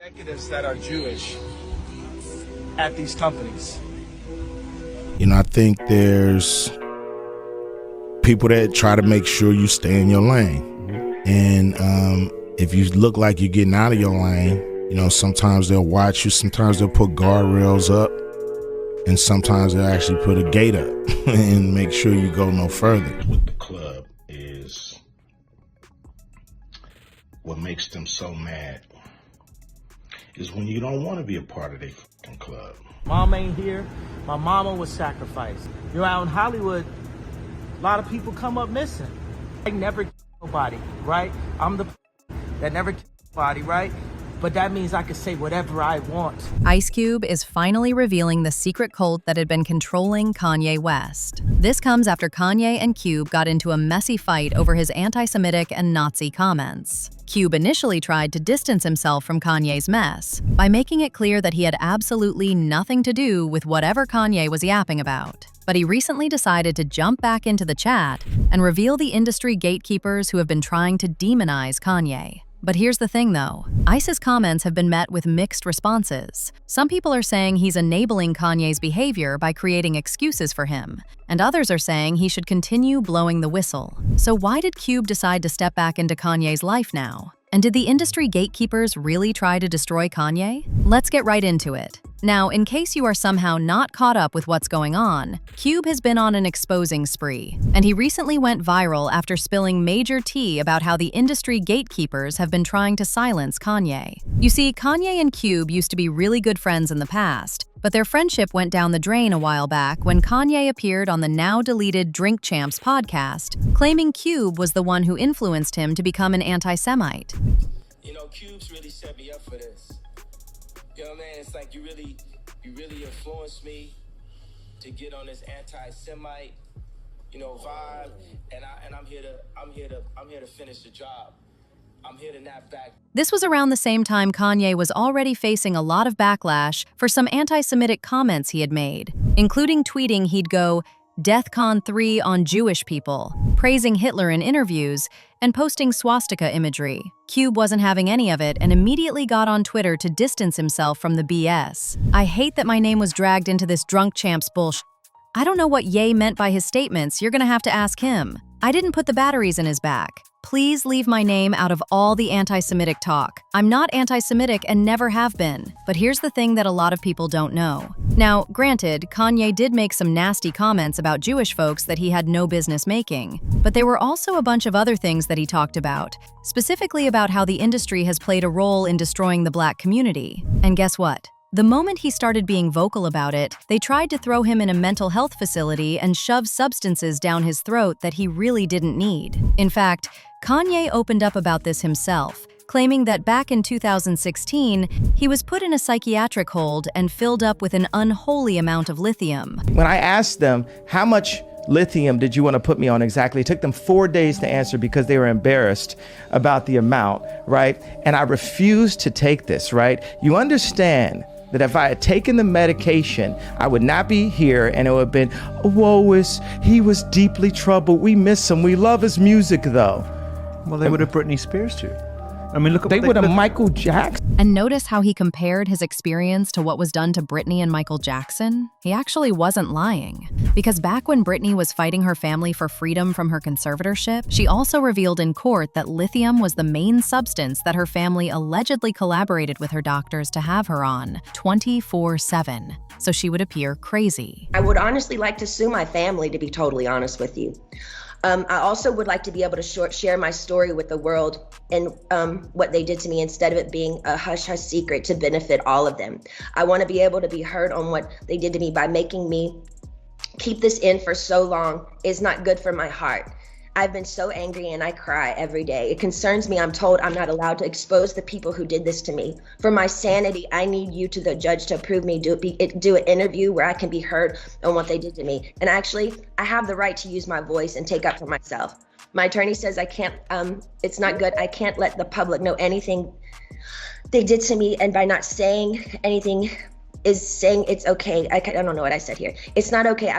executives that are Jewish at these companies? You know, I think there's people that try to make sure you stay in your lane. And if you look like you're getting out of your lane, you know, sometimes they'll watch you, sometimes they'll put guardrails up, and sometimes they'll actually put a gate up and make sure you go no further. With the club is what makes them so mad is when you don't want to be a part of their fucking club. Mom ain't here. My mama was sacrificed. You know, out in Hollywood, a lot of people come up missing. I never kill nobody, right? I'm the that never kill nobody, right? But that means I can say whatever I want. Ice Cube is finally revealing the secret cult that had been controlling Kanye West. This comes after Kanye and Cube got into a messy fight over his anti-Semitic and Nazi comments. Cube initially tried to distance himself from Kanye's mess by making it clear that he had absolutely nothing to do with whatever Kanye was yapping about. But he recently decided to jump back into the chat and reveal the industry gatekeepers who have been trying to demonize Kanye. But here's the thing though, Ice's comments have been met with mixed responses. Some people are saying he's enabling Kanye's behavior by creating excuses for him, and others are saying he should continue blowing the whistle. So why did Cube decide to step back into Kanye's life now? And did the industry gatekeepers really try to destroy Kanye? Let's get right into it. Now, in case you are somehow not caught up with what's going on, Cube has been on an exposing spree, and he recently went viral after spilling major tea about how the industry gatekeepers have been trying to silence Kanye. You see, Kanye and Cube used to be really good friends in the past, but their friendship went down the drain a while back when Kanye appeared on the now-deleted Drink Champs podcast, claiming Cube was the one who influenced him to become an anti-Semite. You know, Cube's really set me up for this. You know what I mean? It's like you really influenced me to get on this anti-Semite, you know, vibe, and I'm here to finish the job. I'm here to nap back. This was around the same time Kanye was already facing a lot of backlash for some anti-Semitic comments he had made, including tweeting he'd go DEFCON 3 on Jewish people, praising Hitler in interviews, and posting swastika imagery. Cube wasn't having any of it and immediately got on Twitter to distance himself from the BS. I hate that my name was dragged into this Drunk Champs bullshit. I don't know what Ye meant by his statements, you're gonna have to ask him. I didn't put the batteries in his back. Please leave my name out of all the anti-Semitic talk. I'm not anti-Semitic and never have been. But here's the thing that a lot of people don't know. Now, granted, Kanye did make some nasty comments about Jewish folks that he had no business making, but there were also a bunch of other things that he talked about, specifically about how the industry has played a role in destroying the Black community. And guess what? The moment he started being vocal about it, they tried to throw him in a mental health facility and shove substances down his throat that he really didn't need. In fact, Kanye opened up about this himself, claiming that back in 2016, he was put in a psychiatric hold and filled up with an unholy amount of lithium. When I asked them, how much lithium did you want to put me on exactly? It took them 4 days to answer because they were embarrassed about the amount, right? And I refused to take this, right? You understand that if I had taken the medication, I would not be here and it would have been, he was deeply troubled. We miss him. We love his music though. Well, they would have Brittany Spears too. I mean, look at they would have Michael Jackson. And notice how he compared his experience to what was done to Brittany and Michael Jackson? He actually wasn't lying. Because back when Brittany was fighting her family for freedom from her conservatorship, she also revealed in court that lithium was the main substance that her family allegedly collaborated with her doctors to have her on 24/7. So she would appear crazy. I would honestly like to sue my family, to be totally honest with you. I also would like to be able to share my story with the world and what they did to me instead of it being a hush-hush secret to benefit all of them. I want to be able to be heard on what they did to me by making me keep this in for so long is not good for my heart. I've been so angry and I cry every day. It concerns me. I'm told I'm not allowed to expose the people who did this to me. For my sanity, I need you to the judge to approve me, do an interview where I can be heard on what they did to me. And actually, I have the right to use my voice and take up for myself. My attorney says I can't, it's not good. I can't let the public know anything they did to me. And by not saying anything is saying it's okay. I don't know what I said here. It's not okay.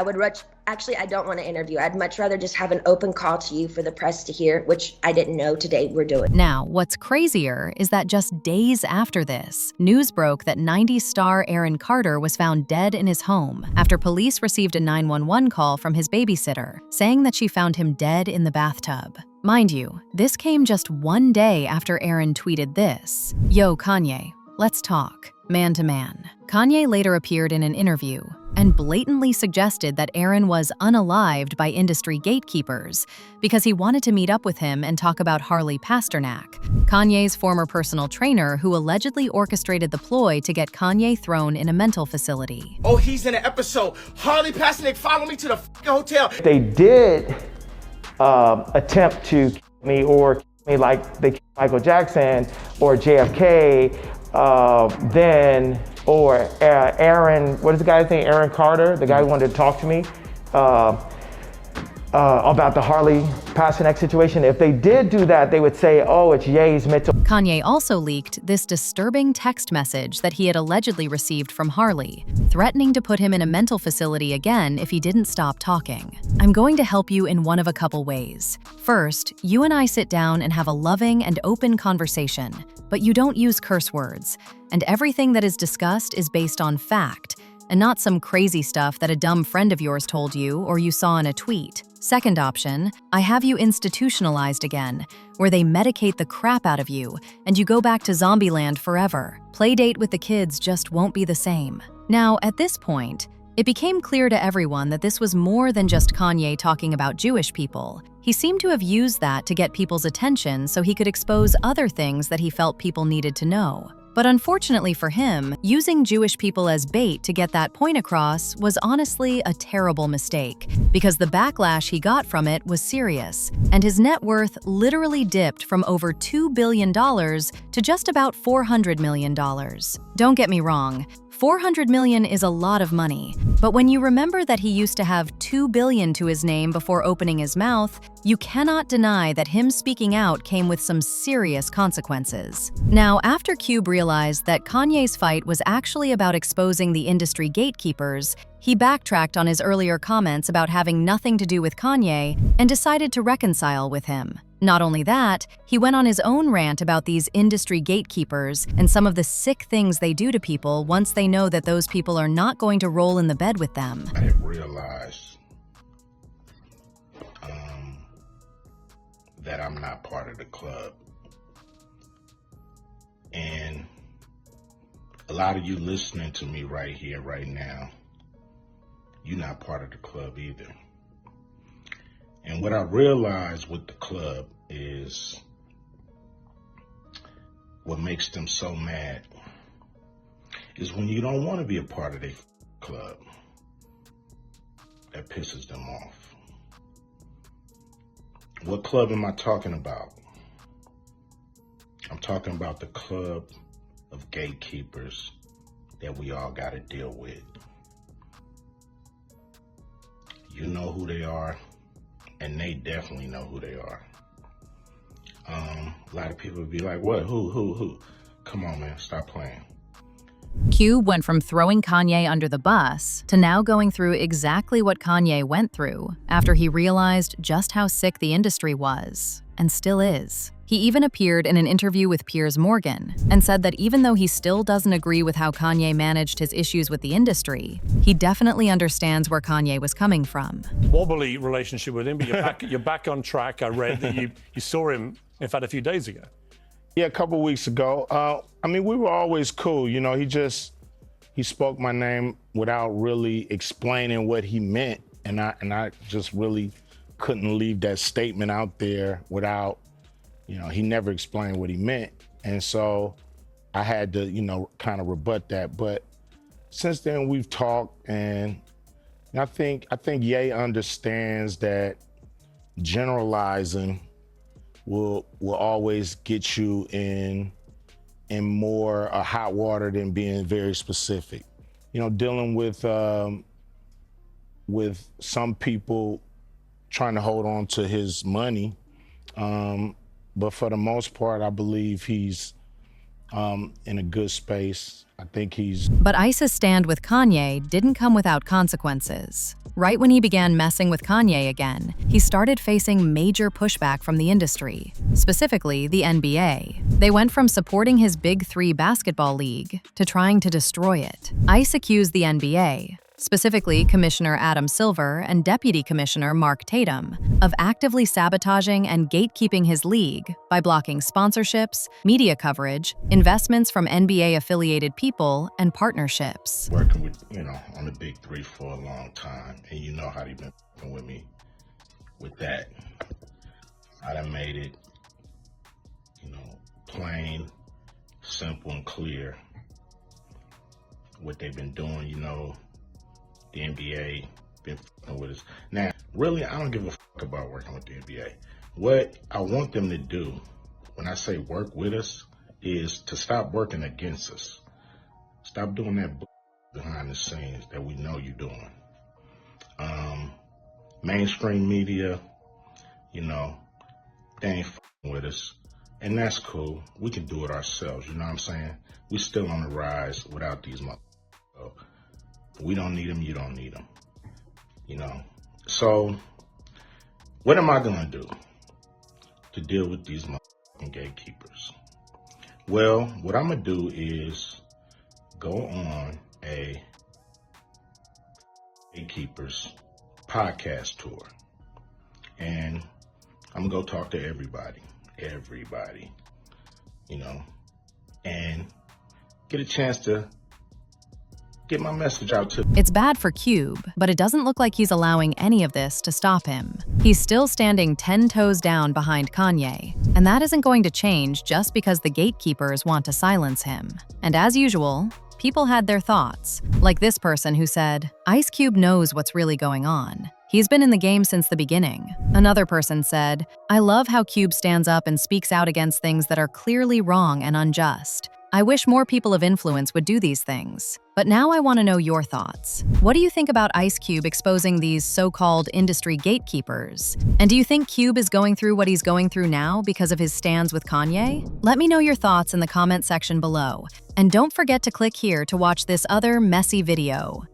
Actually, I don't want to interview. I'd much rather just have an open call to you for the press to hear, which I didn't know today we're doing. Now, what's crazier is that just days after this, news broke that 90s star Aaron Carter was found dead in his home after police received a 911 call from his babysitter saying that she found him dead in the bathtub. Mind you, this came just one day after Aaron tweeted this: "Yo, Kanye, let's talk, man to man." Kanye later appeared in an interview and blatantly suggested that Aaron was unalived by industry gatekeepers because he wanted to meet up with him and talk about Harley Pasternak, Kanye's former personal trainer who allegedly orchestrated the ploy to get Kanye thrown in a mental facility. Oh, he's in an episode. Harley Pasternak, follow me to the hotel. They did attempt to kill me or kill me like they killed Michael Jackson or JFK, or Aaron, what is the guy's name? Aaron Carter, the guy who wanted to talk to me about the Harley Pasternak situation. If they did do that, they would say, oh, it's Ye's mental. Kanye also leaked this disturbing text message that he had allegedly received from Harley, threatening to put him in a mental facility again if he didn't stop talking. "I'm going to help you in one of a couple ways. First, you and I sit down and have a loving and open conversation, but you don't use curse words, and everything that is discussed is based on fact, and not some crazy stuff that a dumb friend of yours told you or you saw in a tweet. Second option, I have you institutionalized again, where they medicate the crap out of you, and you go back to Zombieland forever. Playdate with the kids just won't be the same." Now, at this point, it became clear to everyone that this was more than just Kanye talking about Jewish people. He seemed to have used that to get people's attention so he could expose other things that he felt people needed to know. But unfortunately for him, using Jewish people as bait to get that point across was honestly a terrible mistake, because the backlash he got from it was serious, and his net worth literally dipped from over $2 billion to just about $400 million. Don't get me wrong, $400 million is a lot of money, but when you remember that he used to have $2 billion to his name before opening his mouth, you cannot deny that him speaking out came with some serious consequences. Now, after Cube realized that Kanye's fight was actually about exposing the industry gatekeepers, he backtracked on his earlier comments about having nothing to do with Kanye and decided to reconcile with him. Not only that, he went on his own rant about these industry gatekeepers and some of the sick things they do to people once they know that those people are not going to roll in the bed with them. I didn't realize that I'm not part of the club. And a lot of you listening to me right here, right now, you're not part of the club either. And what I realized with the club is what makes them so mad is when you don't want to be a part of their club. That pisses them off. What club am I talking about? I'm talking about the club of gatekeepers that we all got to deal with. You know who they are, and they definitely know who they are. A lot of people would be like, what, who? Come on, man, stop playing. Cube went from throwing Kanye under the bus to now going through exactly what Kanye went through after he realized just how sick the industry was, and still is. He even appeared in an interview with Piers Morgan and said that even though he still doesn't agree with how Kanye managed his issues with the industry, he definitely understands where Kanye was coming from. Wobbly relationship with him, but you're back on track. I read that you saw him, in fact, a few days ago. Yeah, a couple weeks ago. I mean, we were always cool. You know, he spoke my name without really explaining what he meant. And I just really couldn't leave that statement out there without, he never explained what he meant. And so I had to, kind of rebut that. But since then we've talked, and I think Ye understands that generalizing will always get you in more hot water than being very specific. Dealing with some people trying to hold on to his money. But for the most part, I believe he's in a good space. I think he's But Ice's stand with Kanye didn't come without consequences. Right when he began messing with Kanye again, he started facing major pushback from the industry, specifically the NBA. They went from supporting his Big Three basketball league to trying to destroy it. Ice accused the NBA, specifically Commissioner Adam Silver and Deputy Commissioner Mark Tatum, of actively sabotaging and gatekeeping his league by blocking sponsorships, media coverage, investments from NBA-affiliated people, and partnerships. working with, on the Big Three for a long time, and you know how they've been working with me with that. I done made it, plain, simple, and clear what they've been doing, The NBA been fucking with us. Now, really, I don't give a fuck about working with the NBA. What I want them to do, when I say work with us, is to stop working against us. Stop doing that behind the scenes that we know you're doing. Mainstream media, they ain't fucking with us. And that's cool. We can do it ourselves, you know what I'm saying? We still on the rise without these motherfuckers. So, we don't need them, you don't need them. So, what am I gonna do to deal with these motherfucking gatekeepers? Well, what I'm gonna do is go on a Gatekeepers podcast tour. And I'm gonna go talk to everybody, and get a chance to get my message out to. It's bad for Cube, but it doesn't look like he's allowing any of this to stop him. He's still standing 10 toes down behind Kanye, and that isn't going to change just because the gatekeepers want to silence him. And as usual, people had their thoughts, like this person who said, Ice Cube knows what's really going on. He's been in the game since the beginning. Another person said, I love how Cube stands up and speaks out against things that are clearly wrong and unjust. I wish more people of influence would do these things. But now I want to know your thoughts. What do you think about Ice Cube exposing these so-called industry gatekeepers? And do you think Cube is going through what he's going through now because of his stands with Kanye? Let me know your thoughts in the comment section below. And don't forget to click here to watch this other messy video.